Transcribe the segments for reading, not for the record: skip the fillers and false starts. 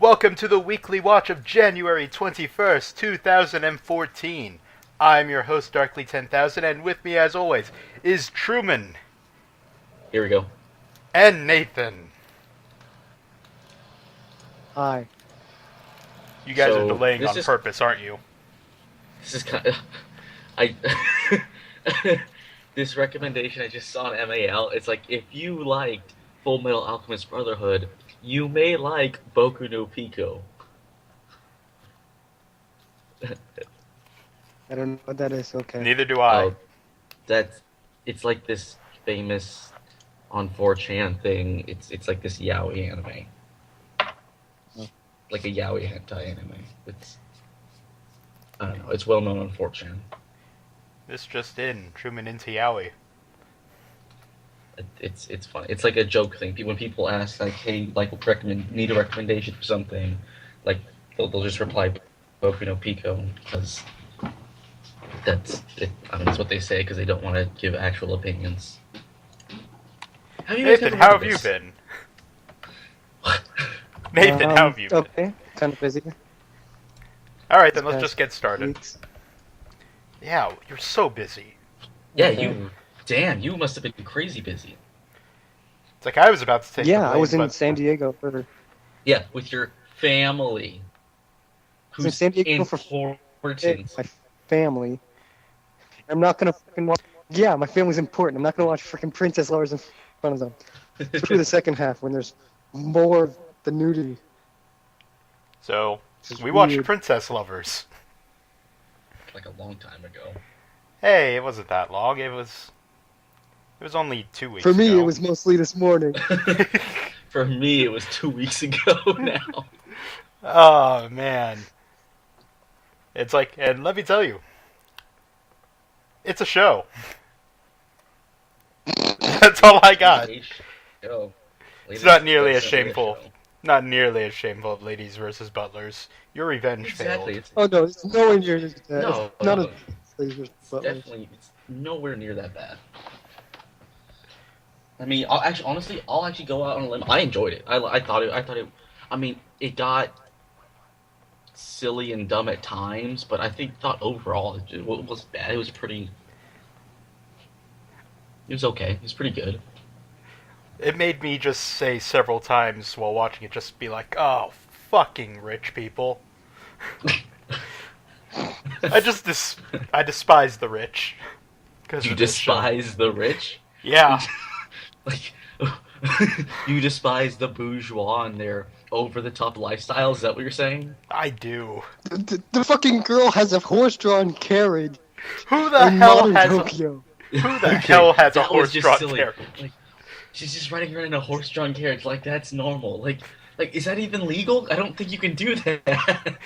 Welcome to the weekly watch of January 21st, 2014. I'm your host, Darkly10000, and with me, as always, is Truman. Here we go. And Nathan. Hi. You guys are delaying on purpose, aren't you? This is kind of... This recommendation I just saw on MAL, it's like, if you liked Full Metal Alchemist Brotherhood, you may like Boku no Pico. I don't know what that is, okay. Neither do I. It's like this famous on 4chan thing. It's like this yaoi anime. Oh. Like a yaoi hentai anime. I don't know, it's well known on 4chan. This just in, Truman into yaoi. It's fun. It's like a joke thing. When people ask, like, hey, like, need a recommendation for something, like, they'll just reply Boku no Pico, because that's what they say, because they don't want to give actual opinions. Nathan, how have you been? Nathan, how have you been? Okay, kind of busy. Alright, then let's just get started. Weeks. Yeah, you're so busy. Yeah, Okay. you must have been crazy busy. It's like I was about to take the Yeah, I blame, was in but... San Diego for... Yeah, with your family. I was in San Diego for important. my family. I'm not gonna fucking watch... Yeah, my family's important. I'm not gonna watch freaking Princess Lovers in front of them. Through the second half, when there's more of the nudity. So, This is we watched weird. Princess Lovers. Like a long time ago. Hey, it wasn't that long. It was only 2 weeks For me, ago. it was mostly this morning. For me, it was 2 weeks ago now. Oh, man. It's like, and let me tell you, it's a show. That's all I got. It's not nearly as shameful. Not nearly as shameful of Ladies versus Butlers. Your revenge Exactly. failed. Oh no, it's nowhere near that. No, It's not no. It's nowhere near that bad. I mean, I'll actually go out on a limb. I enjoyed it. I thought it. I mean, it got silly and dumb at times, but I thought overall it wasn't bad. It was pretty. It was okay. It was pretty good. It made me just say several times while watching it, just be like, oh, fucking rich people. I despise the rich. You despise the rich? Yeah. Like, you despise the bourgeois and their over-the-top lifestyle? Is that what you're saying? I do. The fucking girl has a horse-drawn carriage. Who the in hell modern has Tokyo. Who the hell has a That was just horse-drawn silly. carriage? Like, she's just riding around in a horse-drawn carriage. Like, that's normal. Like, is that even legal? I don't think you can do that.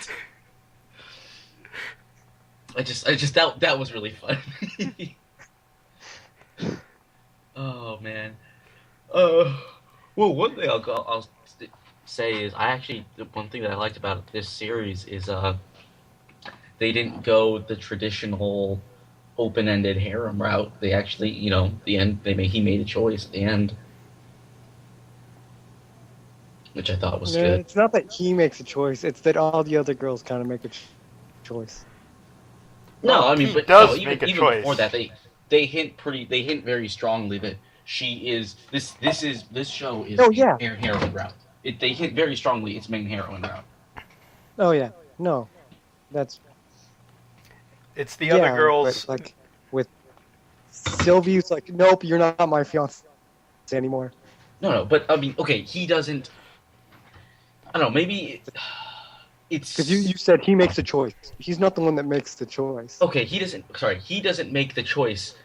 I just that was really funny. Oh man. Well, one thing I'll say is the one thing that I liked about this series is they didn't go the traditional open-ended harem route. They actually, the end he made a choice at the end, which I thought was No, good. it's not that he makes a choice. It's that all the other girls kind of make a choice. No, Well, I mean, he but does no, make a even choice. before that, they hint very strongly that she is this show is Oh, yeah. main heroine route. They hint very strongly it's main heroine route. Oh yeah, no, that's It's the other girls. But, like with Sylvie's like, nope, you're not my fiance anymore. No, but I mean, okay, he doesn't. I don't know. Maybe it's Because you said he makes a choice. He's not the one that makes the choice. okay. He doesn't. Sorry, he doesn't make the choice.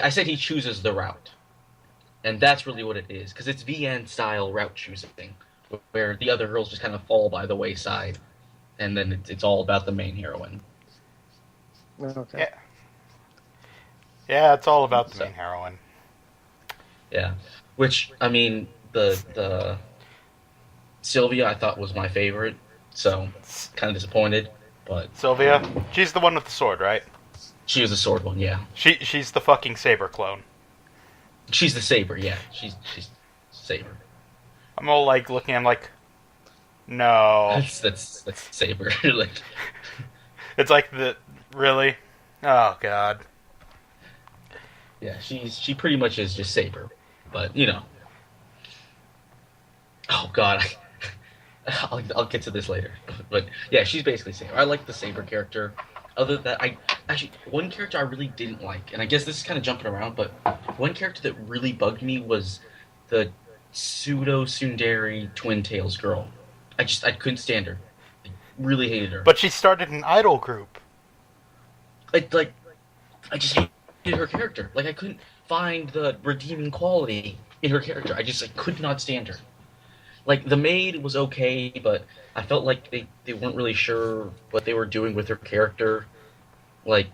I said he chooses the route, and that's really what it is. Because it's VN style route choosing, where the other girls just kind of fall by the wayside, and then it's all about the main heroine. Okay. Yeah. Yeah, it's all about the main heroine. Yeah, which I mean, the Sylvia I thought was my favorite, so kind of disappointed, but Sylvia, she's the one with the sword, right? she was the sword one. Yeah, She's the fucking saber clone. she's the saber. Yeah, she's saber. I'm all like looking, I'm like, No. That's Saber. Like, It's like really? Oh god. yeah, she pretty much is just Saber, but you know. Oh god, I'll get to this later. But yeah, she's basically Saber. I like the Saber character. Other than that, I actually one character I really didn't like, and I guess this is kind of jumping around, but one character that really bugged me was the pseudo tsundere Twin Tails girl. I couldn't stand her. I really hated her. But she started an idol group. Like I just hated her character. Like I couldn't find the redeeming quality in her character. I could not stand her. Like the maid was okay, but I felt like they weren't really sure what they were doing with her character. Like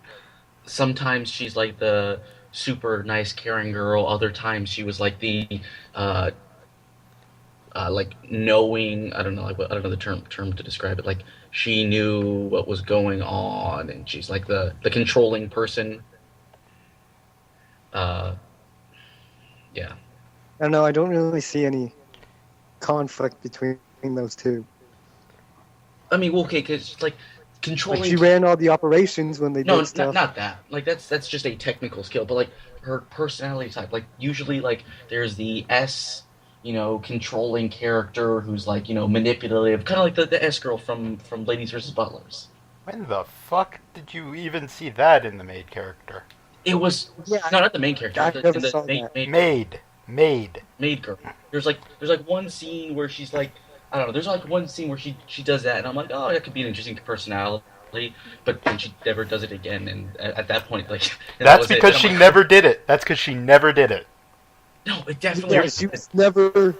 sometimes she's like the super nice caring girl, other times she was like the uh like knowing, I don't know, like I don't know the term to describe it. Like she knew what was going on, and she's like the controlling person. Uh, yeah. I don't know. I don't really see any conflict between those two. I mean, okay, because like controlling. Like she ran all the operations when they No, did stuff. not that. Like that's just a technical skill, but like her personality type. Like usually, like there's the S, controlling character who's like manipulative, kind of like the S girl from Ladies versus Butlers. When the fuck did you even see that in the maid character? It was not the main character. I never saw that. Maid girl. There's like one scene where she's like, I don't know. There's like one scene where she does that, and I'm like, oh, that could be an interesting personality. But then she never does it again, and at that point, like that's because she never did it. That's because she never did it. No, it definitely. Yeah, she was never.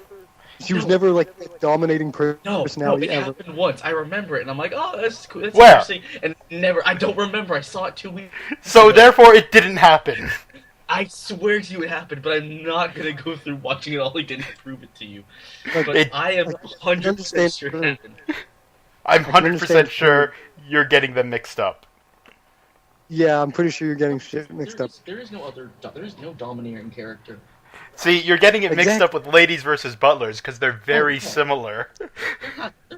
She was never like a dominating personality it ever. happened once. I remember it, and I'm like, oh, that's cool. That's Where? interesting. And never. I don't remember. I saw it 2 weeks. So therefore, it didn't happen. I swear to you it happened, but I'm not gonna go through watching it all again to prove it to you. Like, But I am 100% sure it happened. I'm 100% sure you're getting them mixed up. Yeah, I'm pretty sure you're getting shit mixed up. There is no domineering character. See, you're getting it mixed up with Ladies versus Butlers because they're very similar. They're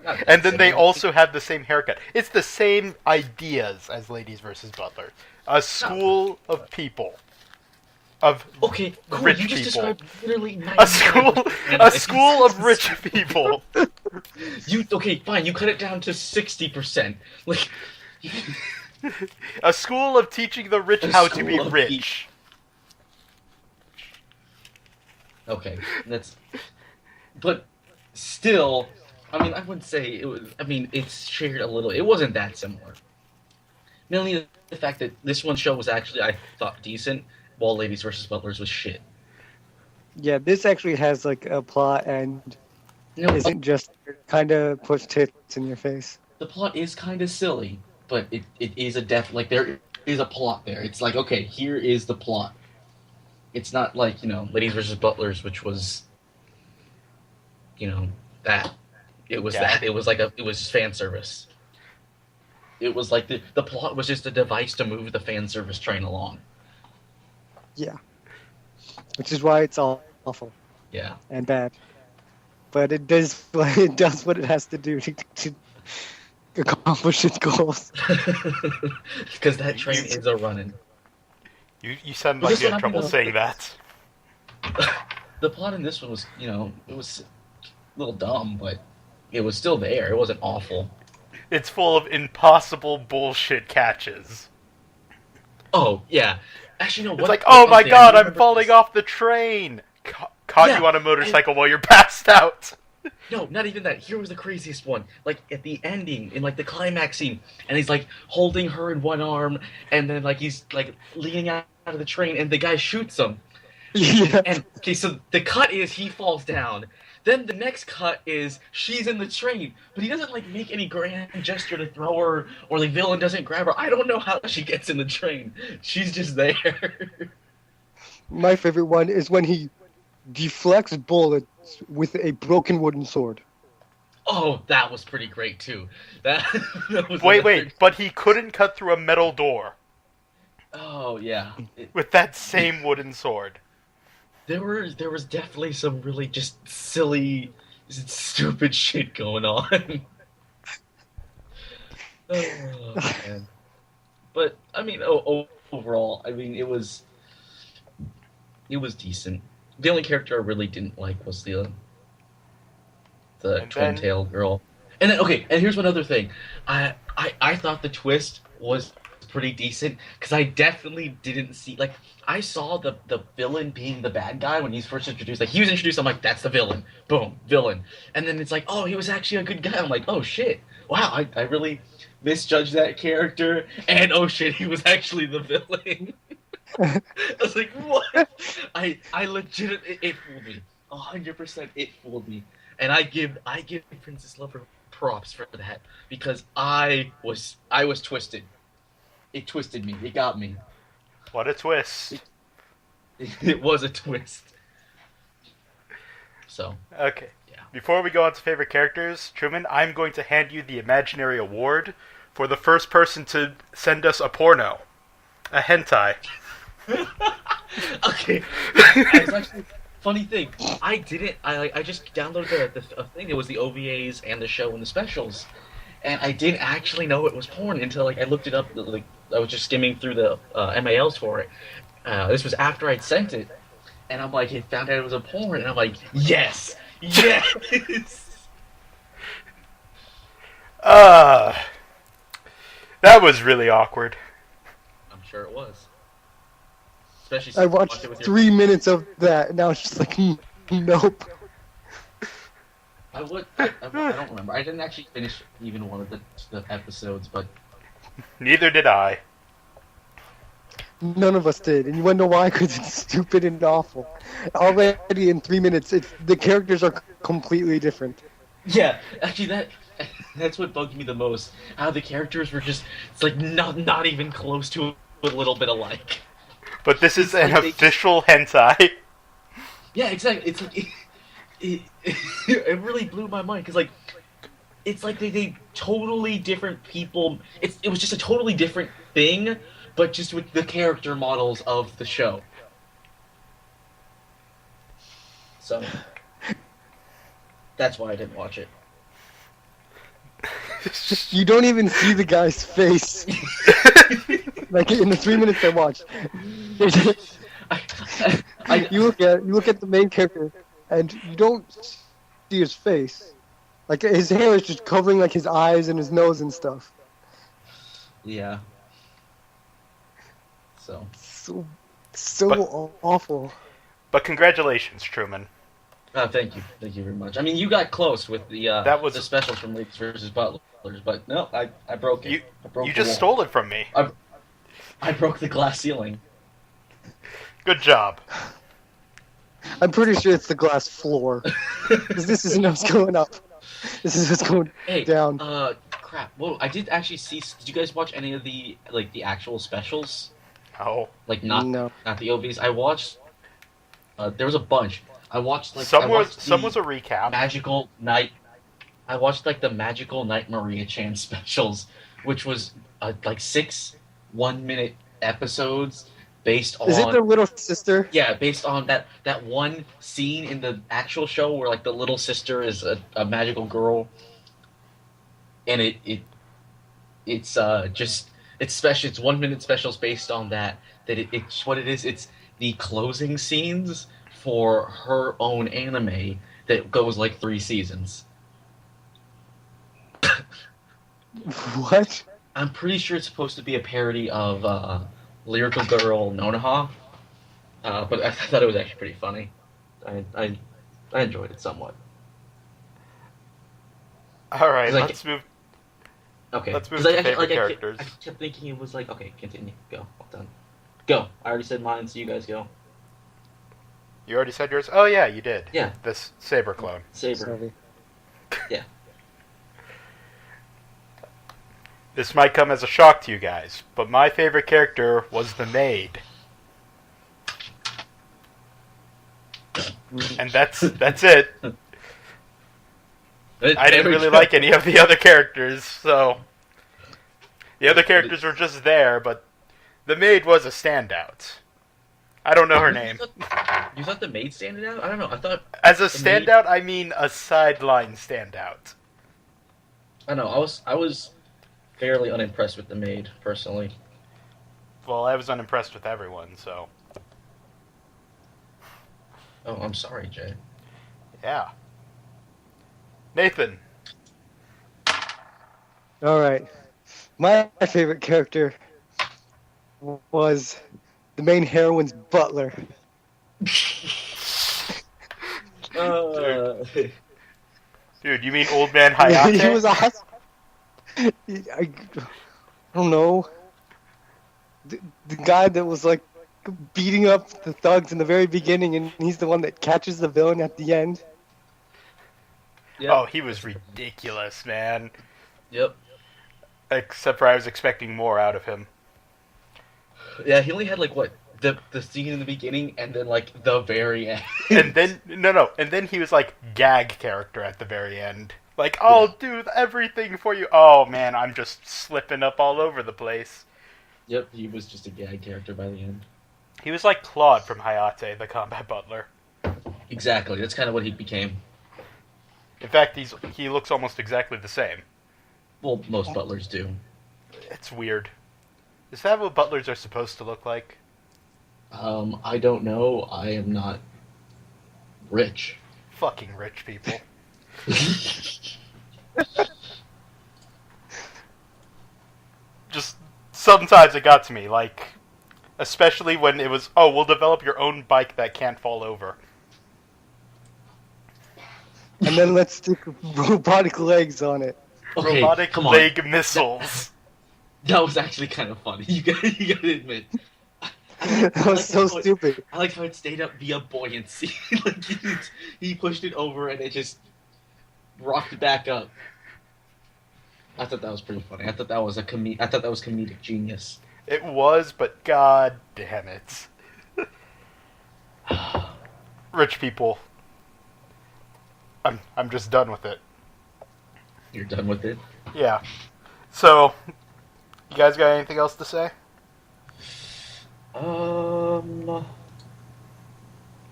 not And then they similar. also have the same haircut. It's the same ideas as Ladies versus Butlers. A school of people. Of Okay, cool. rich You just people. described literally A school of rich people. Okay, fine. You cut it down to 60%. Like, A school of teaching the rich A how to be school of rich. okay, but still, I mean, I wouldn't say it was. I mean, it's shared a little. It wasn't that similar. Mainly the fact that this one show was actually, I thought, decent, while Ladies versus Butlers was shit. Yeah, this actually has like a plot and No, isn't just kind of push tits in your face. the plot is kind of silly, but it is like there is a plot there. It's like, okay, here is the plot. It's not like, Ladies versus Butlers, which was, that. It was Yeah. that. It was fan service. It was like the plot was just a device to move the fan service train along. Yeah, which is why it's all awful Yeah. and bad. But it does what it has to do to accomplish its goals. Because that train is a running. You sound Well, like this you one had trouble happened- saying that. The plot in this one was, it was a little dumb, but it was still there. It wasn't awful. It's full of impossible bullshit catches. Oh, yeah. Actually, no. It's like, oh my god, I'm falling off the train! Caught Yeah, you on a motorcycle while you're passed out. No, not even that. Here was the craziest one. Like, at the ending, in, like, the climax scene, and he's, like, holding her in one arm, and then, like, he's, like, leaning out of the train, and the guy shoots him. Yeah. And, okay, so the cut is he falls down. Then the next cut is she's in the train, but he doesn't, like, make any grand gesture to throw her, or the villain doesn't grab her. I don't know how she gets in the train. She's just there. My favorite one is when he deflects bullets with a broken wooden sword. Oh, that was pretty great, too. That was Wait, but he couldn't cut through a metal door Oh, yeah. with that same wooden sword. There was definitely some really just silly stupid shit going on. Oh, man. But I mean, overall, I mean, it was decent. The only character I really didn't like was the And twin then tail girl. And then okay, and here's one other thing. I thought the twist was pretty decent because I definitely didn't see like I saw the villain being the bad guy when he's first introduced. Like he was introduced, I'm like, that's the villain. Boom, villain. And then it's like, oh, he was actually a good guy. I'm like, oh shit. Wow, I really misjudged that character. And oh shit, he was actually the villain. I was like, what? I legit it fooled me. 100% it fooled me. And I give Princess Lover props for that because I was twisted. It twisted me. It got me. what a twist. It was a twist. So, Okay. yeah. Before we go on to favorite characters, Truman, I'm going to hand you the imaginary award for the first person to send us a porno. A hentai. Okay. It's actually funny thing. I just downloaded the thing. It was the OVAs and the show and the specials, and I didn't actually know it was porn until like I looked it up. Like I was just skimming through the MALs for it. This was after I'd sent it, and I'm like, it found out it was a porn, and I'm like, yes, yes. That was really awkward. I'm sure it was. Especially I watched 3 minutes of that, and now it's just like, nope. I don't remember. I didn't actually finish even one of the episodes, but Neither did I. None of us did, and you want to know why? Because it's stupid and awful. Already in 3 minutes, the characters are completely different. yeah, actually that's what bugged me the most. How the characters were just it's like not even close to a little bit alike. But this is an like official hentai. Yeah, exactly. It's like it really blew my mind because like it's like they totally different people. It was just a totally different thing, but just with the character models of the show. So that's why I didn't watch it. You don't even see the guy's face. Like in the 3 minutes I watched. You look at the main character, and you don't see his face. Like his hair is just covering like his eyes and his nose and stuff. Yeah. So Awful. But congratulations, Truman. thank you very much. I mean, you got close with the the specials from Ladies versus Butlers, but no, I broke it. You just stole it from me. I broke the glass ceiling. Good job. I'm pretty sure it's the glass floor. Because this isn't what's going up. This is what's going down. Crap. Well, I did actually see. Did you guys watch any of the actual specials? Oh. Like not the OVs. I watched. There was a bunch. I watched like some was a recap. Magical Night. I watched like the Magical Night Maria Chan specials, which was like 6 1-minute episodes based on. Is it the little sister? Yeah, based on that one scene in the actual show where like the little sister is a magical girl, and it's special. It's 1-minute specials based on that. It's what it is. It's the closing scenes for her own anime that goes like 3 seasons. What? I'm pretty sure it's supposed to be a parody of Lyrical Girl Nonoha, but I thought it was actually pretty funny. I enjoyed it somewhat. All right, Like, let's move. Okay. Let's move to favorite characters. I kept thinking it was like, okay, continue. Go. All done. Go. I already said mine, so you guys go. You already said yours? Oh, yeah, you did. Yeah. This Saber clone. Saber. Sorry. Yeah. This might come as a shock to you guys, but my favorite character was the maid. And that's it. I didn't really like any of the other characters, so... The other characters were just there, but the maid was a standout. I don't know her name. You thought the maid standing out? I don't know. I thought As a the maid- standout, I mean a sideline standout. I know. I was fairly unimpressed with the maid personally. Well, I was unimpressed with everyone, so Oh, I'm sorry, Jay. yeah. Nathan. All right. My favorite character was the main heroine's butler. Dude, you mean Old Man He Hayate? was awesome. I don't know. The guy that was like beating up the thugs in the very beginning, and he's the one that catches the villain at the end. Yep. Oh, he was ridiculous, man. Yep. Except for I was expecting more out of him. Yeah, he only had like what the scene in the beginning, and then like the very end. And then and then he was like gag character at the very end. Like, I'll do everything for you. Oh man, I'm just slipping up all over the place. Yep, he was just a gag character by the end. He was like Claude from Hayate, the combat butler. Exactly, that's kind of what he became. In fact, he looks almost exactly the same. Well, most butlers do. It's weird. Is that what butlers are supposed to look like? I don't know. I am not rich. Fucking rich people. Just sometimes it got to me, like, especially when it was, oh, we'll develop your own bike that can't fall over. And then let's stick robotic legs on it. Okay, Robotic come on. leg missiles. That was actually kind of funny. You gotta admit. That was so stupid. I like how it stayed up via buoyancy. Like he pushed it over and it just rocked back up. I thought that was pretty funny. I thought that was comedic genius. It was, but god damn it. Rich people. I'm just done with it. You're done with it? Yeah. So, you guys got anything else to say?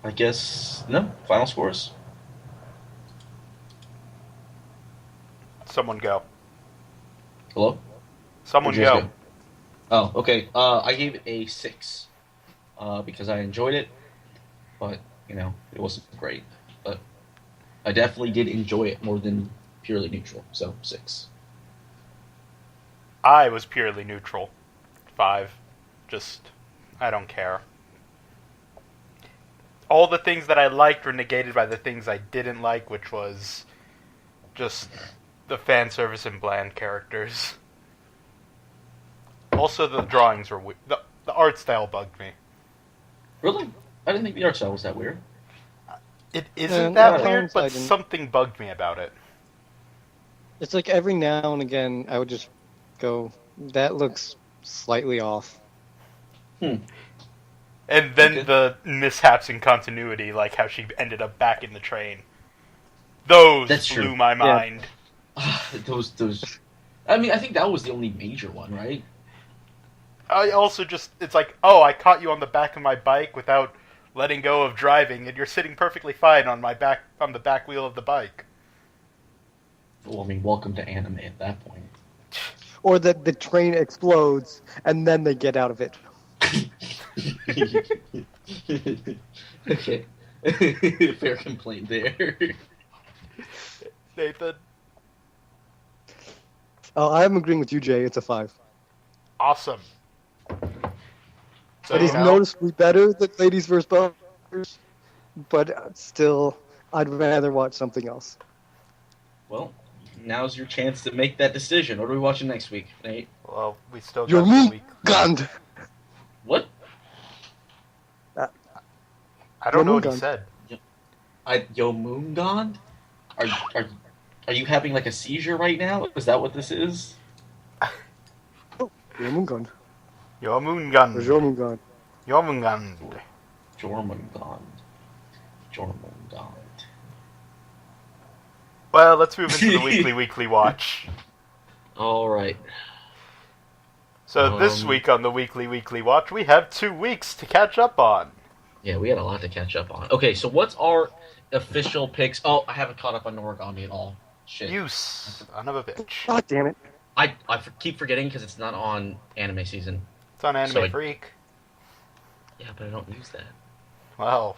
I guess no. Final scores. Someone go. Hello. Someone Where'd you guys go. Oh, okay. I gave it a 6 because I enjoyed it, but it wasn't great. But I definitely did enjoy it more than purely neutral. So 6. I was purely neutral. 5. Just, I don't care. All the things that I liked were negated by the things I didn't like, which was just the fan service and bland characters. Also, the drawings were weird. The art style bugged me. Really? I didn't think the art style was that weird. It isn't Yeah, that weird, but I didn't. something bugged me about it. It's like every now and again I would just go, that looks slightly off. And then Okay. the mishaps in continuity, like how she ended up back in the train. Those That's blew true. my mind. those. I mean, I think that was the only major one, right? I also just, it's like, oh, I caught you on the back of my bike without letting go of driving, and you're sitting perfectly fine on the back wheel of the bike. Well, I mean, welcome to anime at that point. Or that the train explodes and then they get out of it. Okay. Fair complaint there. Nathan, I'm agreeing with you, Jay. It's a 5. awesome. So, It is noticeably better than Ladies vs. Butlers, but still, I'd rather watch something else. Well, now's your chance to make that decision. What are we watching next week, Nate? well, we still got the week. Jormungand! What? I don't know what he Jormungand. said. Jormungand? Are you having like a seizure right now? Is that what this is? Jormungand. Or Jormungand. Jormungand. Jormungand. Jormungand. Well, let's move into the weekly watch. All right. So this week on the weekly watch, we have 2 weeks to catch up on. Yeah, we had a lot to catch up on. Okay, so what's our official picks? Oh, I haven't caught up on Norigami at all. Shit. You son of a bitch. God damn it. Keep forgetting because it's not on anime season. It's on Anime So Freak. Yeah, but I don't use that. Well,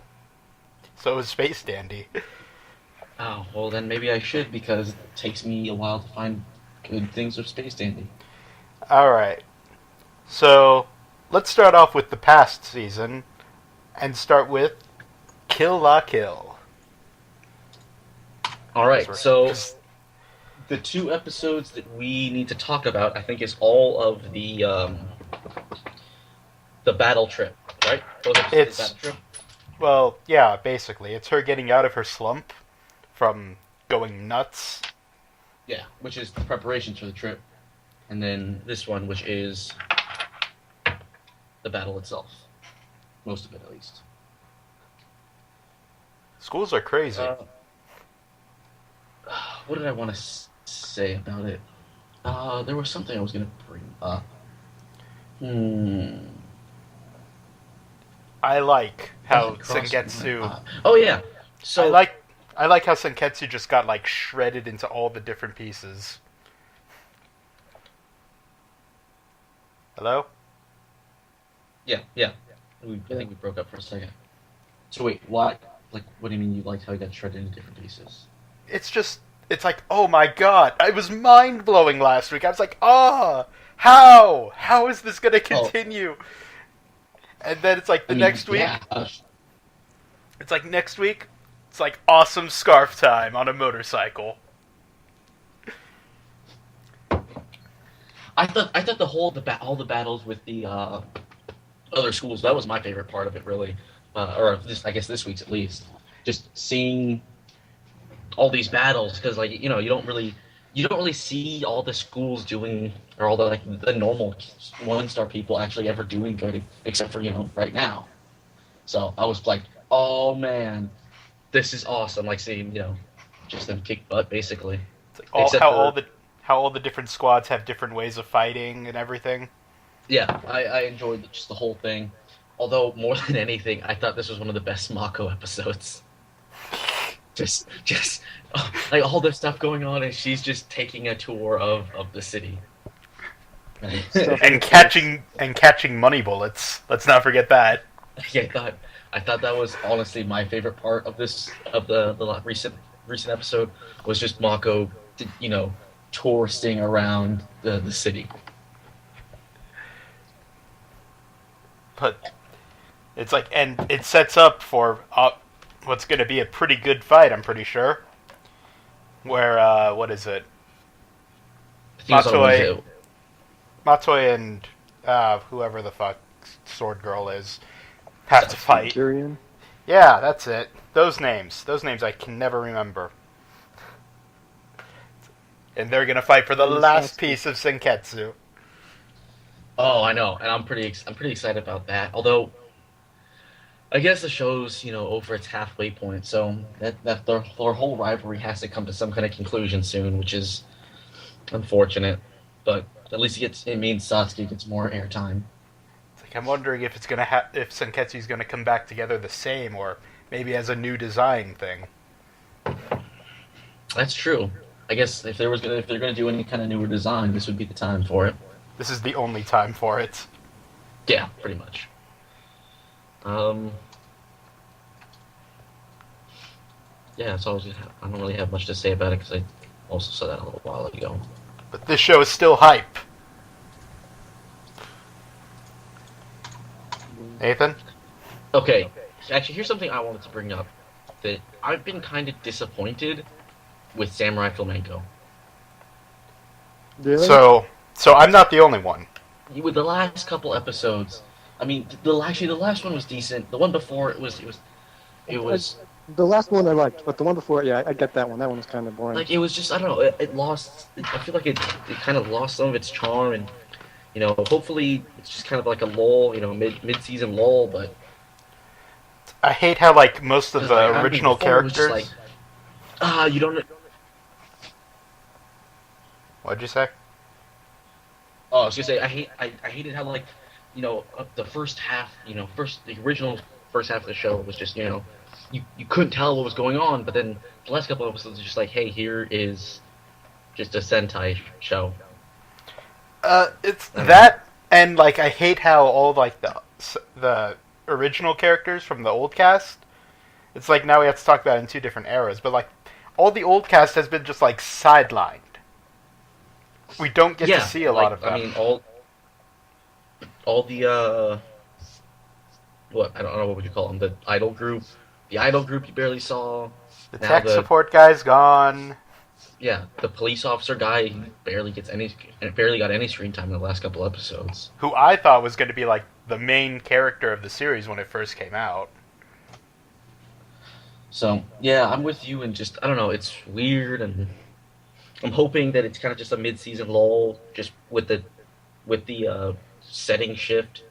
so is Space Dandy. Oh, well then maybe I should because it takes me a while to find good things of Space Dandy. Alright. So, let's start off with the past season and start with Kill La Kill. Alright, so the 2 episodes that we need to talk about, I think, is all of the battle trip, right? Both episodes of the battle trip? Well, yeah, basically. It's her getting out of her slump from going nuts. Yeah, which is the preparations for the trip. And then this one, which is the battle itself. Most of it, at least. Schools are crazy. What did I want to say about it? There was something I was going to bring up. I like how Senketsu... Oh, yeah. So I like how Senketsu just got, like, shredded into all the different pieces. Hello? Yeah. I think we broke up for a second. So wait, what? Like, what do you mean you liked how he got shredded into different pieces? It's like, oh my god, it was mind-blowing last week. I was like, how? How is this gonna continue? And then it's like next week. Yeah. It's like next week. It's like awesome scarf time on a motorcycle. I thought all the battles with the other schools, that was my favorite part of it, really. Or I guess this week's at least. Just seeing all these battles, because like you don't really see all the schools doing, or all the normal 1-star people actually ever doing good, except for right now. So I was like, oh man, this is awesome! Like seeing just them kick butt basically. It's like how all the different squads have different ways of fighting and everything. Yeah, I enjoyed just the whole thing. Although more than anything, I thought this was one of the best Mako episodes. Just like all this stuff going on, and she's just taking a tour of the city. and catching money bullets. Let's not forget that. Yeah, I thought that was honestly my favorite part of the recent episode was just Mako, touristing around the city. But it's like, and it sets up for what's going to be a pretty good fight, I'm pretty sure. Where, what is it? Matoi and whoever the fuck Sword Girl is have to fight. Kyrian? Yeah, that's it. Those names I can never remember. And they're going to fight for the last piece of Senketsu. Oh, I know, and I'm pretty excited about that. Although, I guess the show's over its halfway point, so that their whole rivalry has to come to some kind of conclusion soon, which is unfortunate. But at least it means Sasuke gets more airtime. It's like I'm wondering if it's gonna if Senketsu's gonna come back together the same, or maybe as a new design thing. That's true. I guess if they're gonna do any kind of newer design, this would be the time for it. This is the only time for it. Yeah, pretty much. Yeah, so I don't really have much to say about it because I also said that a little while ago. But this show is still hype. Nathan? Okay, actually, here's something I wanted to bring up. That I've been kind of disappointed with Samurai Flamenco. Really? So I'm not the only one. With the last couple episodes, I mean, the last one was decent. The one before it was. The last one I liked, but the one before, yeah, I get that one. That one was kind of boring. Like it was just, I don't know. It lost. I feel like it kind of lost some of its charm, and hopefully it's just kind of like a lull, mid-season lull. But I hate how like most of the original characters. You don't. What'd you say? Oh, I was gonna say I hated how the first half, the original first half of the show was just you couldn't tell what was going on, but then the last couple of episodes are just like, hey, here is just a Sentai show. It's that, and like I hate how all like the original characters from the old cast. It's like now we have to talk about it in two different eras, but like all the old cast has been just like sidelined. We don't get to see a lot of them. I mean, all the what I don't know what would you call them? The idol group you barely saw. The tech support guy's gone. Yeah, the police officer guy barely got any screen time in the last couple episodes. Who I thought was going to be like the main character of the series when it first came out. So yeah, I'm with you, and just I don't know, it's weird, and I'm hoping that it's kind of just a mid-season lull, just with the setting shift.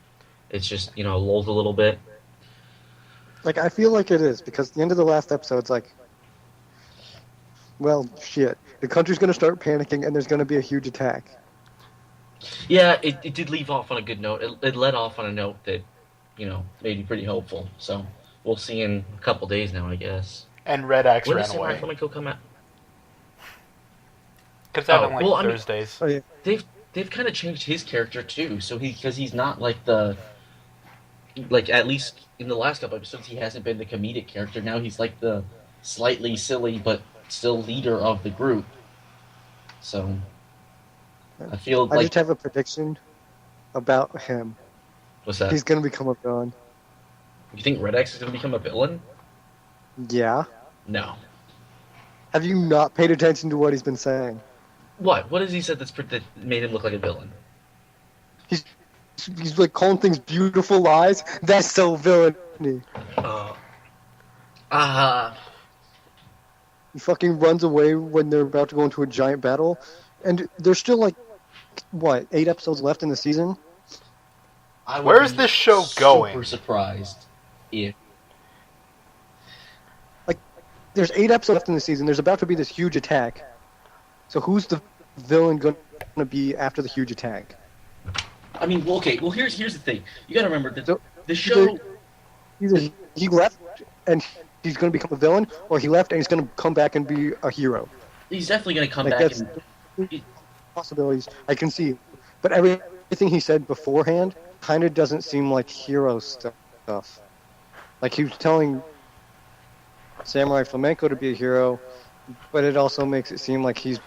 It's just lulled a little bit. Like, I feel like it is, because the end of the last episode, it's like, well, shit. The country's going to start panicking, and there's going to be a huge attack. Yeah, it did leave off on a good note. It led off on a note that, made me pretty hopeful. So we'll see in a couple days now, I guess. And Red Axe when ran does away. Flamenco come out? Because that on like Thursdays. Oh, yeah. They've kind of changed his character too. So because he's not like at least in the last couple episodes, he hasn't been the comedic character. Now he's like the slightly silly but still leader of the group. So I feel I just have a prediction about him. What's that? He's going to become a villain. You think Red X is going to become a villain? Yeah. No. Have you not paid attention to what he's been saying? What? What has he said that made him look like a villain? He's like calling things beautiful lies. That's so villainy. He fucking runs away when they're about to go into a giant battle, and there's still like 8 episodes left in the season. Where is this show going? Super surprised if there's 8 episodes left in the season. There's about to be this huge attack. So who's the villain going to be after the huge attack? I mean, okay. Well, here's the thing. You got to remember that the show. Either he left and he's going to become a villain, or he left and he's going to come back and be a hero. He's definitely going to come Like, back. that's possibilities I can see, but everything he said beforehand kind of doesn't seem like hero stuff. Like he was telling Samurai Flamenco to be a hero, but it also makes it seem like he's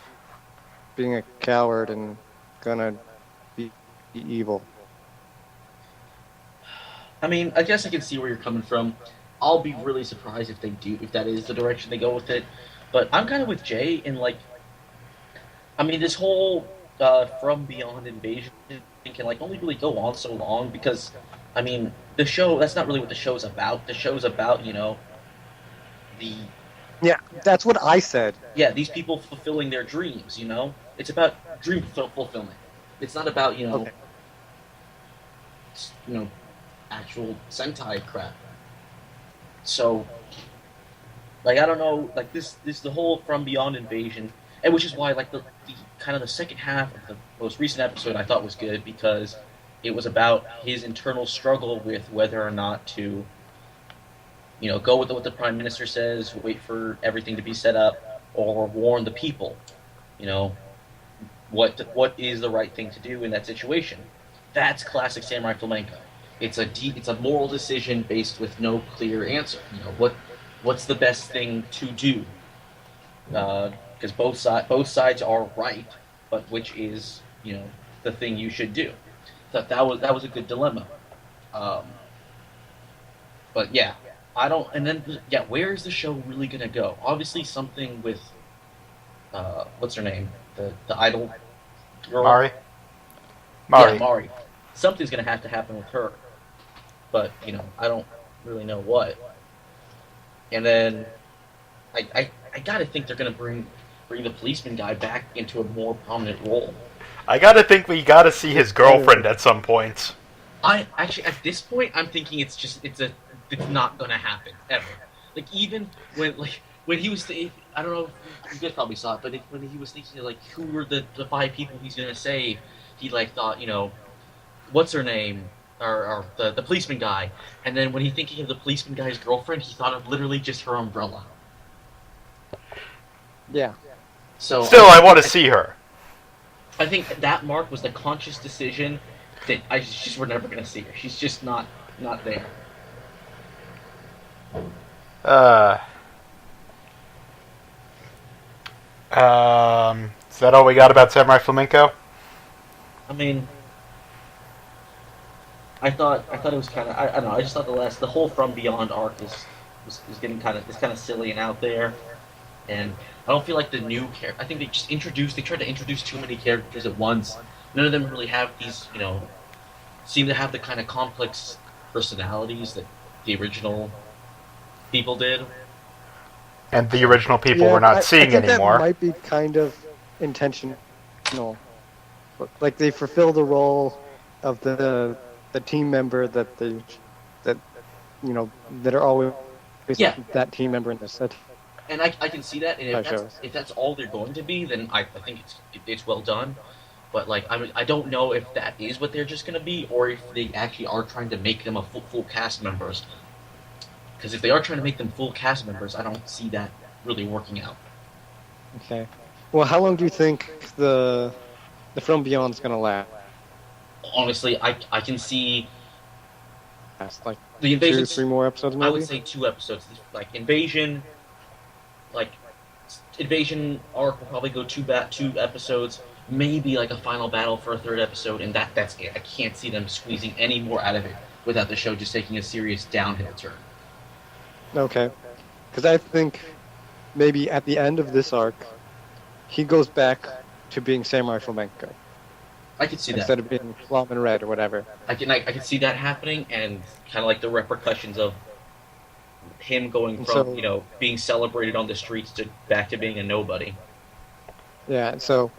being a coward and gonna be evil. I mean, I guess I can see where you're coming from. I'll be really surprised if that is the direction they go with it. But I'm kind of with Jay in I mean, this whole From Beyond invasion thing can only really go on so long because, I mean, the show, that's not really what the show's about. The show's about, Yeah, that's what I said. Yeah, these people fulfilling their dreams, It's about dream fulfillment. It's not about, Okay. Actual Sentai crap. So, I don't know, this the whole From Beyond invasion, and which is why, the kind of the second half of the most recent episode I thought was good because it was about his internal struggle with whether or not to, go with what the Prime Minister says, wait for everything to be set up, or warn the people, what is the right thing to do in that situation. That's classic Samurai Flamenco. It's a moral decision based with no clear answer. What's the best thing to do? Because both sides are right, but which is the thing you should do? That was a good dilemma. But yeah, I don't. And then where is the show really gonna go? Obviously, something with what's her name? The idol girl. Mari. Yeah, Mari. Something's gonna have to happen with her. But I don't really know what. And then I gotta think they're gonna bring the policeman guy back into a more prominent role. I gotta think we gotta see his girlfriend at some point. I actually at this point I'm thinking it's not gonna happen ever. Even when he was I don't know if you guys probably saw it, but when he was thinking who were the 5 people he's gonna save, he thought what's her name, or the policeman guy, and then when he thinking of the policeman guy's girlfriend, he thought of literally just her umbrella. Yeah. So Still, I want to see her. I think that mark was the conscious decision that we're never gonna see her. She's just not there. Is that all we got about Samurai Flamenco? I mean, I thought it was kind of I don't know. I just thought the whole From Beyond arc was getting kind of silly and out there, and I don't feel like the new character. I think they tried to introduce too many characters at once. None of them really have these, seem to have the kind of complex personalities that the original people did. And the original people we're not seeing I think anymore. That might be kind of intentional. Like they fulfill the role of the team member that are always that team member in the set. And I can see that, and if that's all they're going to be, then I think it's well done. But I don't know if that is what they're just going to be, or if they actually are trying to make them a full cast members. Because if they are trying to make them full cast members, I don't see that really working out. Okay. Well, how long do you think the From Beyond is going to last? Honestly, I can see Like the Invasion. 2 or 3 more episodes, maybe? I would say 2 episodes. Like Invasion arc will probably go 2 episodes. Maybe like a final battle for a 3rd episode, and that's it. I can't see them squeezing any more out of it without the show just taking a serious downhill turn. Okay. Because I think maybe at the end of this arc, he goes back to being Samurai Flamenco. I could see that. Instead of being Flamen Red or whatever. I can see that happening, and kind of like the repercussions of him going from, being celebrated on the streets to back to being a nobody. Yeah, so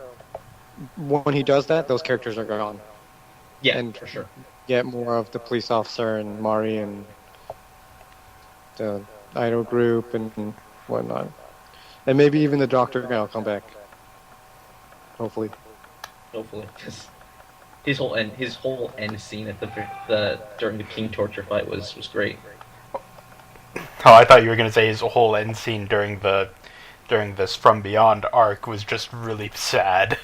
when he does that, those characters are gone. Yeah, and for sure. Get more of the police officer and Mari and the idol group and whatnot. And maybe even the doctor guy will come back. Hopefully. Because his whole end scene at the during the King torture fight was great. Oh, I thought you were going to say his whole end scene during this From Beyond arc was just really sad.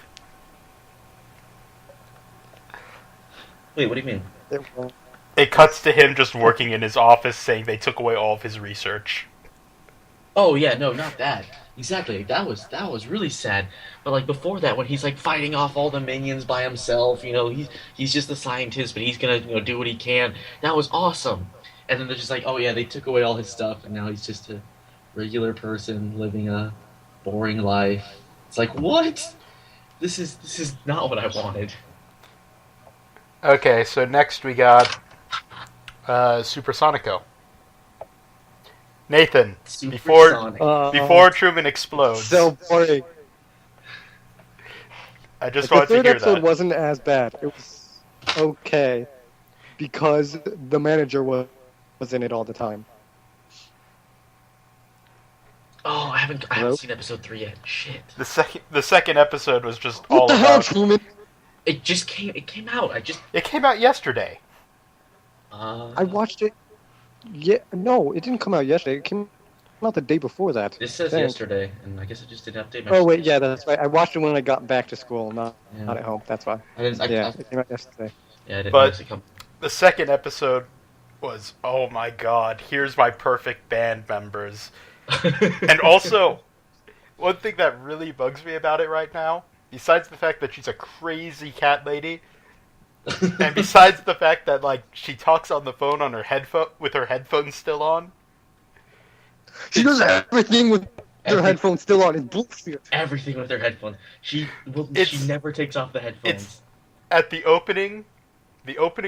Wait, what do you mean? It cuts to him just working in his office saying they took away all of his research. Oh yeah, no, not that. Exactly. That was really sad. But before that, when he's fighting off all the minions by himself, he's just a scientist, but he's gonna do what he can. That was awesome. And then they're just oh yeah, they took away all his stuff, and now he's just a regular person living a boring life. It's what? This is not what I wanted. Okay, so next we got Super Sonico. Nathan, before Truman explodes. So boring. I just wanted to hear that. The 3rd episode wasn't as bad. It was okay because the manager was in it all the time. Oh, I haven't seen episode 3 yet. Shit. The second episode was just what all the about. hell, Truman? It came out. It came out yesterday. I watched it. Yeah, no, it didn't come out yesterday. It came out the day before that. This says yesterday, and I guess I just didn't update my. Oh wait, yeah, that's right. I watched it when I got back to school, not at home. That's why. It came out yesterday. Yeah, I didn't but come. The second episode was, oh my god, here's my perfect band members. And also, one thing that really bugs me about it right now, besides the fact that she's a crazy cat lady, and besides the fact that she talks on the phone on her with her headphones still on. She does everything with her headphones still on. It's bullshit. Everything with her headphones. She never takes off the headphones. At the opening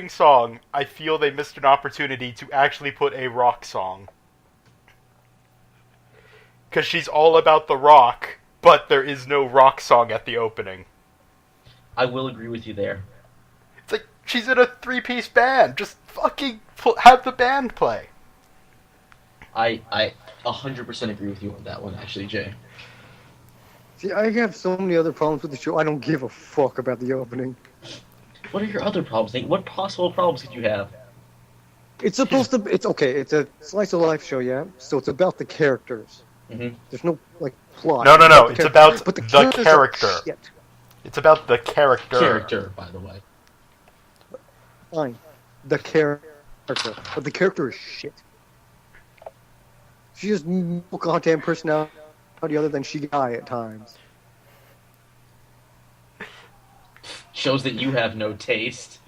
song, I feel they missed an opportunity to actually put a rock song. Because she's all about the rock, but there is no rock song at the opening. I will agree with you there. It's she's in a 3-piece band. Just fucking have the band play. I 100% agree with you on that one, actually, Jay. See, I have so many other problems with the show. I don't give a fuck about the opening. What are your other problems, Nate? What possible problems could you have? It's supposed to. It's okay. It's a slice of life show, yeah. So it's about the characters. Mm-hmm. There's no like plot. No, no, no. the It's characters. about But the the characters are character. shit. It's about the character. Character, by the way. Fine, the character, but the character is shit. She has no goddamn personality other than she guy at times. Shows that you have no taste.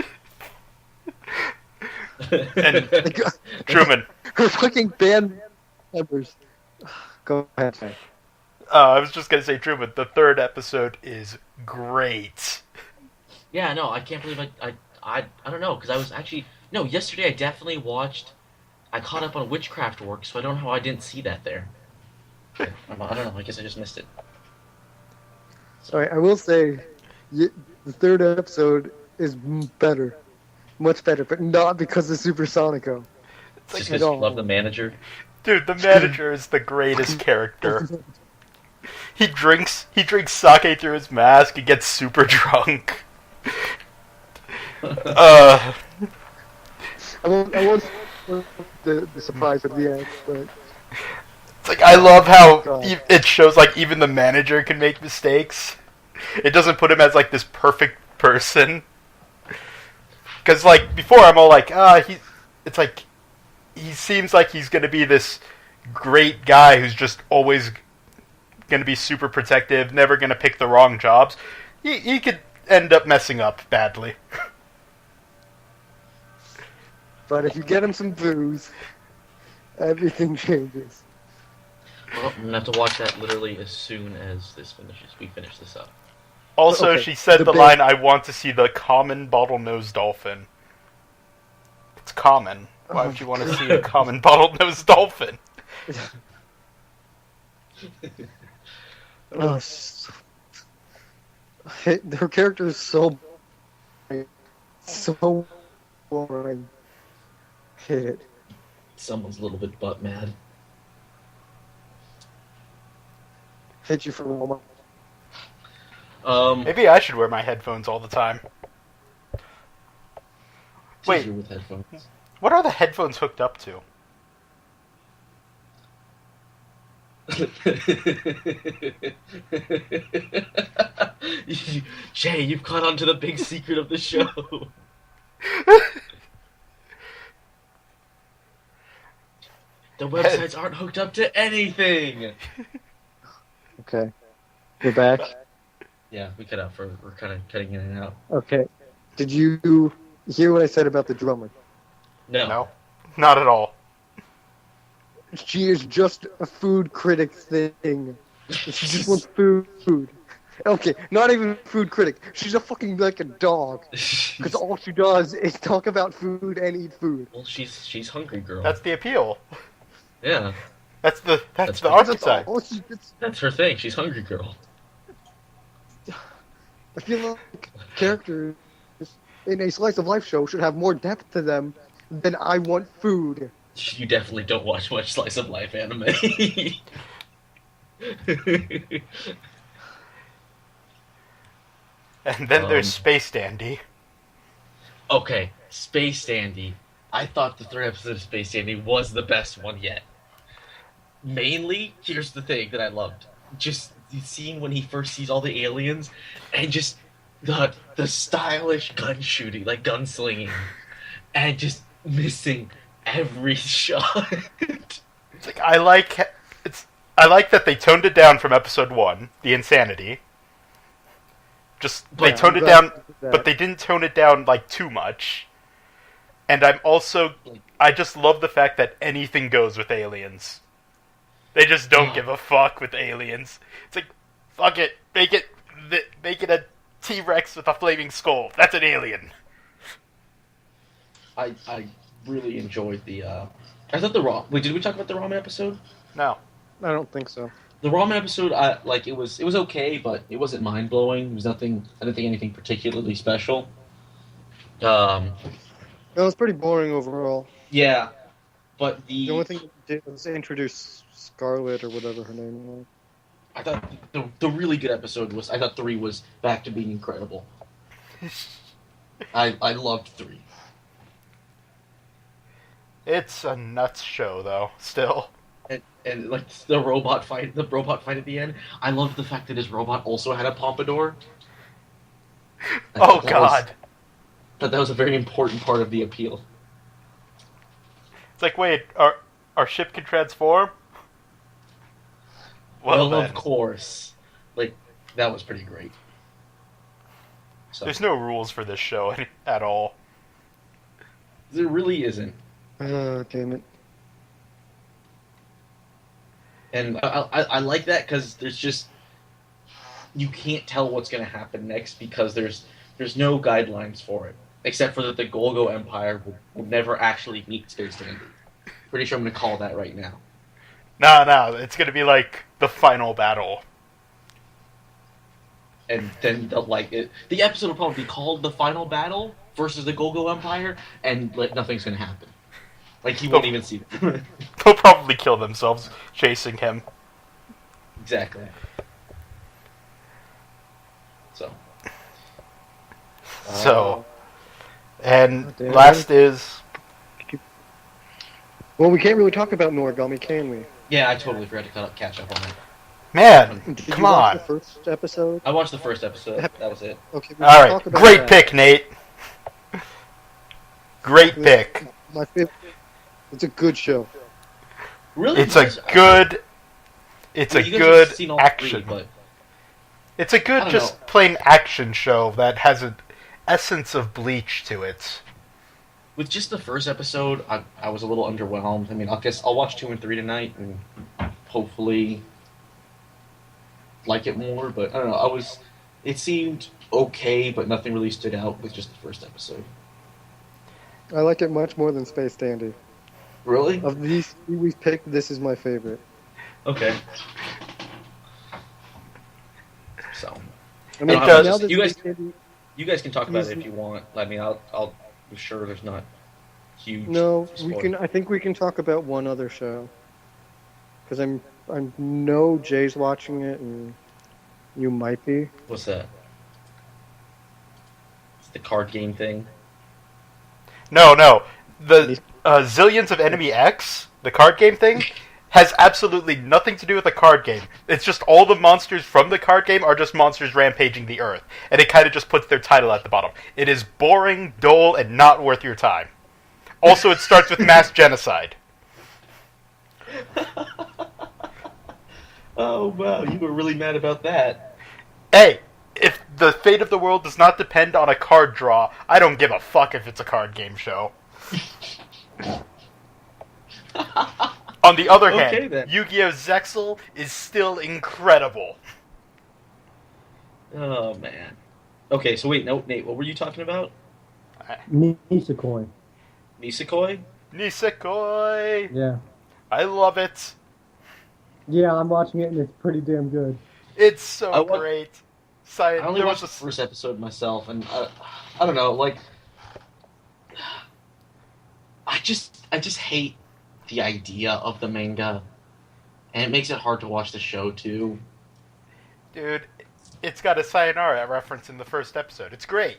And Like, Truman. her fucking band members. Go ahead. Say. I was just gonna say, Truman. The third episode is great. Yeah, no, I can't believe I don't know, because I was actually... No, yesterday I definitely watched... I caught up on Witchcraft Work, so I don't know how I didn't see that there. I don't know, I guess I just missed it. Alright, I will say, the third episode is better. Much better, but not because of Super Sonico. It's like, Just because you love the manager. dude, the manager is the greatest character. He drinks sake through his mask and gets super drunk. I won't the surprise at the end, but It's like, I love how God. it shows like even the manager can make mistakes. It doesn't put him as like this perfect person. Because like before, I'm all like, it's like he seems like he's gonna be this great guy who's just always gonna be super protective, never gonna pick the wrong jobs. He could end up messing up badly. but if you get him some booze, everything changes. Well, I'm gonna have to watch that literally as soon as we finish this up. Also, Okay, she said the the big- line, "I want to see the common bottlenose dolphin." It's common. Why would you want to see a common bottlenose dolphin? Oh, her character is so boring. Hate it. Someone's a little bit butt mad. Hate you for a moment. Maybe I should wear my headphones all the time. It's Wait. easier with headphones. What are the headphones hooked up to? Jay, you've caught on to the big secret of the show. The websites aren't hooked up to anything. Okay, we're back. Yeah, we're kind of cutting in and out. Okay, did you hear what I said about the drummer? No, not at all. She is just a food critic thing. She just wants food. Okay, not even food critic. She's a fucking like a dog. Because all she does is talk about food and eat food. Well, she's hungry, girl. That's the appeal. Yeah, That's the That's archetype. all that's her thing. She's hungry, girl. I feel like characters in a slice of life show should have more depth to them than I want food. You definitely don't watch much slice of life anime. And then there's Space Dandy. Okay, Space Dandy. I thought the third episode of Space Dandy was the best one yet. Mainly, here's the thing that I loved. Just the scene when he first sees all the aliens, and just the stylish gun shooting, like gunslinging, and just missing every shot. It's like I like that they toned it down from episode 1, the insanity. They But toned it down, but they didn't tone it down like too much. And I just love the fact that anything goes with aliens. They just don't give a fuck with aliens. It's like, fuck it, make it a T-Rex with a flaming skull. That's an alien. I really enjoyed the. I thought the ramen. Wait, did we talk about the ramen episode? No. I don't think so. The ramen episode, it was okay, but it wasn't mind blowing. It was nothing. I didn't think anything particularly special. It was pretty boring overall. Yeah, but The only thing they did was introduce Scarlet or whatever her name was. I thought the really good episode was. I thought 3 was back to being incredible. I loved 3. It's a nuts show, though. Still. And like the robot fight at the end. I loved the fact that his robot also had a pompadour. Oh God. That was a very important part of the appeal. It's like, wait, our ship can transform? Well, then. of course. Like, that was pretty great. So, There's no rules for this show at all. there really isn't. Oh, damn it. And I like that because there's just... You can't tell what's going to happen next because there's no guidelines for it. Except for that the Golgo Empire will never actually meet Space Dandy. Pretty sure I'm going to call that right now. No, it's gonna be like the final battle. And then the episode will probably be called The Final Battle versus the Golgo Empire, and nothing's going to happen. Like, he won't even see them. They'll probably kill themselves chasing him. Exactly. So. And damn. last is... Well, we can't really talk about Norigami, can we? Yeah, I totally forgot to catch up on that. Man, Did come you watch on. the first episode? I watched the first episode. That was it. Okay, we can Alright, talk about great that. pick, Nate. Great pick. My favorite. It's a good show. Really? It's a good... It's a You guys good have seen all action. 3, but It's a I good, don't just know. plain action show that has an essence of Bleach to it. with just the first episode, I was a little underwhelmed. I mean, I guess I'll watch 2 and 3 tonight and hopefully like it more. But I don't know. It seemed okay, but nothing really stood out with just the first episode. I like it much more than Space Dandy. Really? Of these 3 we've picked, this is my favorite. Okay. So I mean, It does. now that You guys- Space Dandy- you guys can talk about it if you want. I mean, I'm sure there's not huge. No, we spoil- can. I think we can talk about one other show. Because I know Jay's watching it, and you might be. What's that? It's the card game thing. No. The Zillions of Enemy X, the card game thing, has absolutely nothing to do with the card game. It's just all the monsters from the card game are just monsters rampaging the earth. And it kind of just puts their title at the bottom. It is boring, dull, and not worth your time. Also, it starts with mass genocide. Oh wow, you were really mad about that. Hey, if the fate of the world does not depend on a card draw, I don't give a fuck if it's a card game show. On the other Okay, hand, then. Yu-Gi-Oh! Zexal is still incredible. Oh man. Okay, so wait, no, Nate, what were you talking about? Nisekoi. Nisekoi? Nisekoi! Yeah. I love it. Yeah, I'm watching it and it's pretty damn good. It's so I wa- great. I only There watched the was first episode myself, and I don't know, like, I just hate the idea of the manga, and it makes it hard to watch the show too. Dude, it's got a Sayonara reference in the first episode. It's great.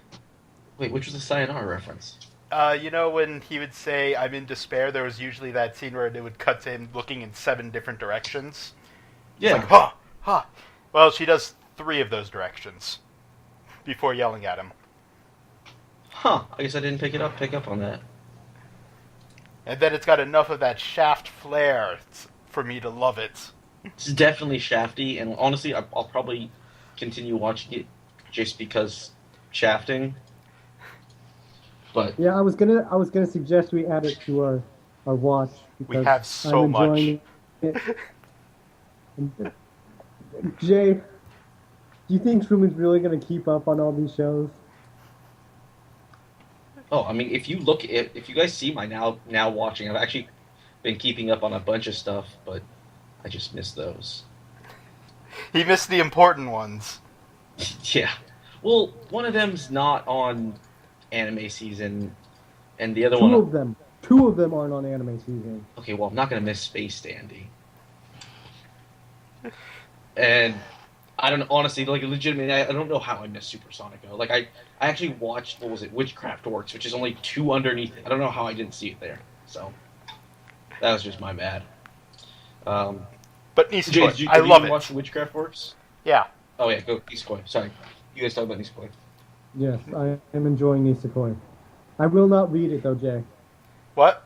Wait, which was the Sayonara reference? You know when he would say, "I'm in despair," there was usually that scene where it would cut to him looking in 7 different directions. Yeah. It's like, huh. Well, she does 3 of those directions before yelling at him. Huh. I guess I didn't pick up on that. And then it's got enough of that shaft flair for me to love it. It's definitely shafty, and honestly, I'll probably continue watching it just because shafting. But Yeah, I was gonna suggest we add it to our watch because have so I'm enjoying it. And, Jay, do you think Truman's really gonna keep up on all these shows? oh, I mean, if you guys see my now watching, I've actually been keeping up on a bunch of stuff, but I just missed those. He missed the important ones. Yeah. Well, one of them's not on anime season, and the other one. Two of them aren't on anime season. Okay, well, I'm not gonna miss Space Dandy. And I don't honestly like legitimately. I don't know how I missed Super Sonico. Like I actually watched what was it, Witchcraft Works, which is only 2 underneath it. I don't know how I didn't see it there. So that was just my bad. Um, But Jay, Nisekoi, I have you love even watched it. Witchcraft Works? Yeah. Oh yeah, go Nisekoi. Sorry, you guys talk about Nisekoi. Yes, I am enjoying Nisekoi. I will not read it though, Jay. What?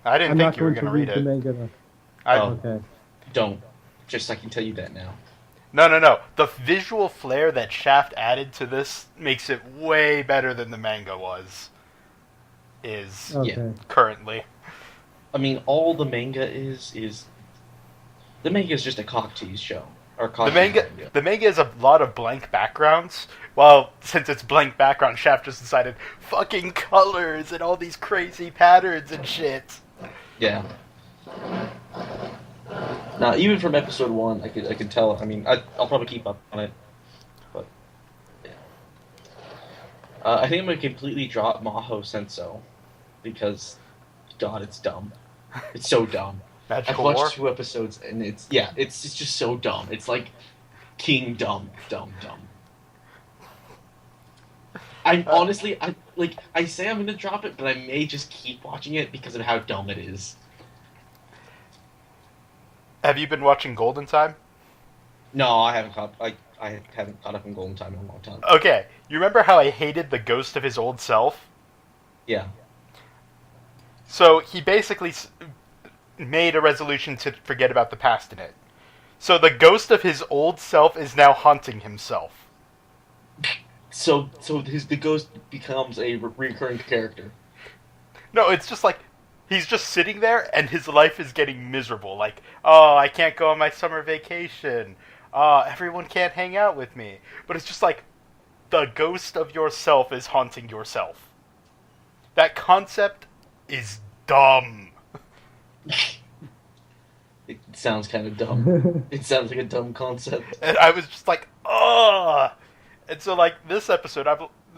I didn't I'm think not you were going to gonna read read the it. manga though. I Oh, Okay. don't. Just I can tell you that now. no. The visual flair that Shaft added to this makes it way better than the manga was. Is Yeah. Okay. currently. I mean, all the manga is the manga is just a cock tease show or The cock tease manga, manga. the manga is a lot of blank backgrounds. Well, since it's blank background, Shaft just decided fucking colors and all these crazy patterns and shit. Yeah. Now, even from episode 1, I could tell. I mean, I'll probably keep up on it, but yeah. I think I'm gonna completely drop Maho Senso because, God, it's dumb. It's so dumb. I've Magical watched War. 2 episodes and it's just so dumb. It's like King dumb, dumb, dumb. I honestly, I say I'm gonna drop it, but I may just keep watching it because of how dumb it is. Have you been watching Golden Time? No, I haven't caught. I haven't caught up in Golden Time in a long time. Okay, you remember how I hated the ghost of his old self? Yeah. So he basically made a resolution to forget about the past in it. So the ghost of his old self is now haunting himself. So the ghost becomes a recurring character. No, it's just like he's just sitting there and his life is getting miserable. Like, oh, I can't go on my summer vacation. Everyone can't hang out with me. But it's just like the ghost of yourself is haunting yourself. That concept is dumb. It sounds kind of dumb. It sounds like a dumb concept. And I was just like, ugh. And so, like, the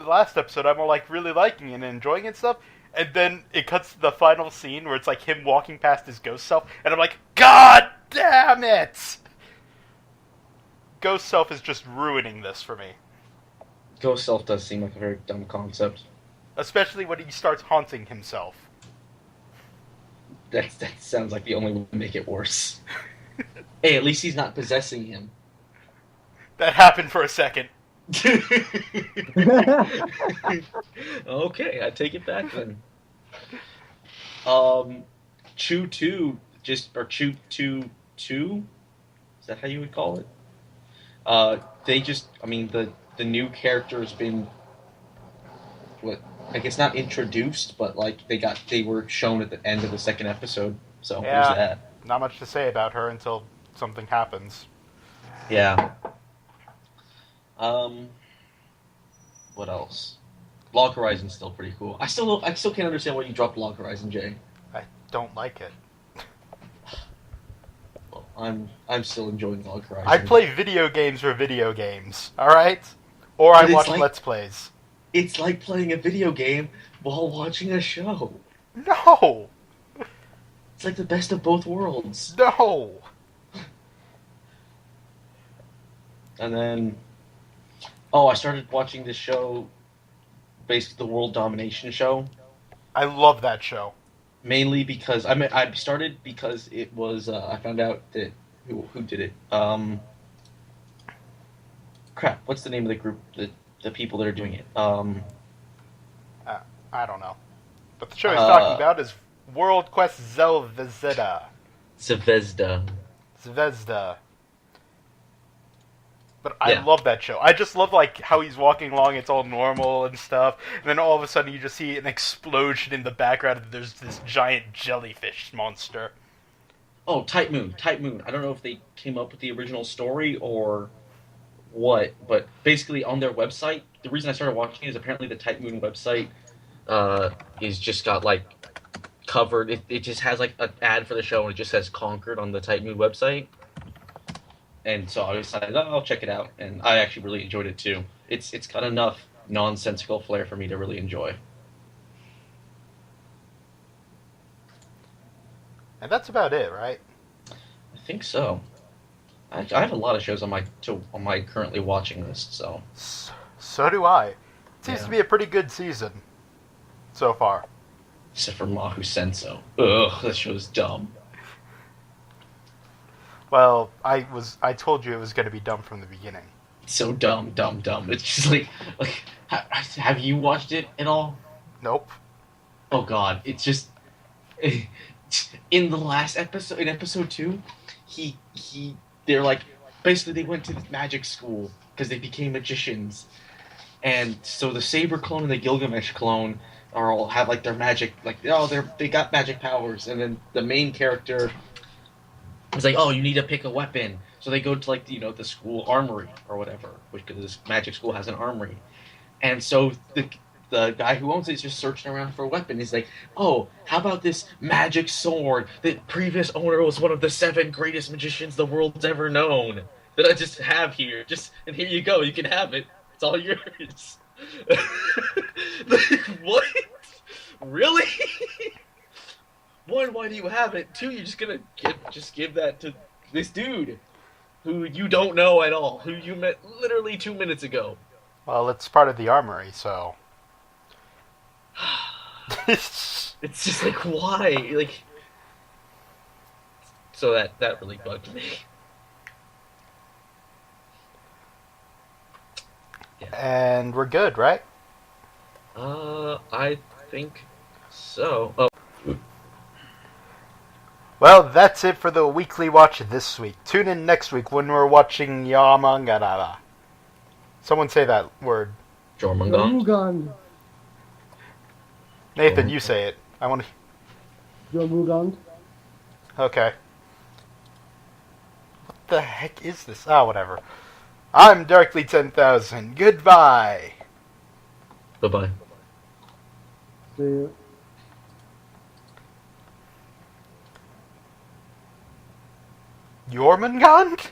last episode, I'm all, like, really liking it and enjoying it and stuff. And then it cuts to the final scene where it's, like, him walking past his ghost self. And I'm like, God damn it! Ghost self is just ruining this for me. Ghost self does seem like a very dumb concept. Especially when he starts haunting himself. That sounds like the only way to make it worse. Hey, at least he's not possessing him. That happened for a second. Okay, I take it back then. Chew 2 or Chew 2, is that how you would call it? The new character has been I guess not introduced, but like they were shown at the end of the 2nd episode. So Yeah. there's that. Not much to say about her until something happens. Yeah. What else? Log Horizon's still pretty cool. I still can't understand why you dropped Log Horizon, Jay. I don't like it. Well, I'm still enjoying Log Horizon. I play video games for video games, alright? Or I But it's watch like- Let's Plays. It's like playing a video game while watching a show. No! It's like the best of both worlds. No! And then, I started watching this show, basically the World Domination show, I love that show. mainly because I started because it was I found out that who did it. Crap, what's the name of the group? The people that are doing it. I don't know. But the show he's talking about is World Quest Zvezda. Zvezda. But I Yeah. love that show. I just love like how he's walking along, it's all normal and stuff, and then all of a sudden you just see an explosion in the background and there's this giant jellyfish monster. Oh, Type Moon. I don't know if they came up with the original story or what, but basically on their website, the reason I started watching is apparently the Type Moon website is just got like covered. It just has like an ad for the show and it just says Conquered on the Type Moon website. And so I decided, I'll check it out, and I actually really enjoyed it too. It's got enough nonsensical flair for me to really enjoy. And that's about it, right? I think so. I have a lot of shows on my currently watching list. So So do I. It seems Yeah. to be a pretty good season so far. except for Mahu Senso. Ugh, that show's dumb. Well, I told you it was going to be dumb from the beginning. It's so dumb. It's just like have you watched it at all? Nope. Oh God, it's just in the last episode, in episode 2, they're like basically they went to this magic school because they became magicians, and so the Saber clone and the Gilgamesh clone are all have like their magic, like they got magic powers, and then the main character is like, oh, you need to pick a weapon, so they go to like the school armory or whatever, which because this magic school has an armory, and so the guy who owns it is just searching around for a weapon. He's like, oh, how about this magic sword? The previous owner was one of the 7 greatest magicians the world's ever known. That I just have here. And here you go. You can have it. It's all yours. Like, what? Really? 1, why do you have it? 2, you're just gonna give that to this dude who you don't know at all, who you met literally 2 minutes ago. Well, it's part of the armory, so. It's just like, why? Like, so that really bugged me. And we're good, right? I think so. Oh, Well, that's it for the weekly watch this week. Tune in next week when we're watching Yamangara. Someone say that word. Jormungand. Jormungand. Nathan, you say it. I want to. Jormungand. Okay. What the heck is this? Ah, whatever. I'm Darkly 10,000. Goodbye. Bye-bye. See you. Jormungand?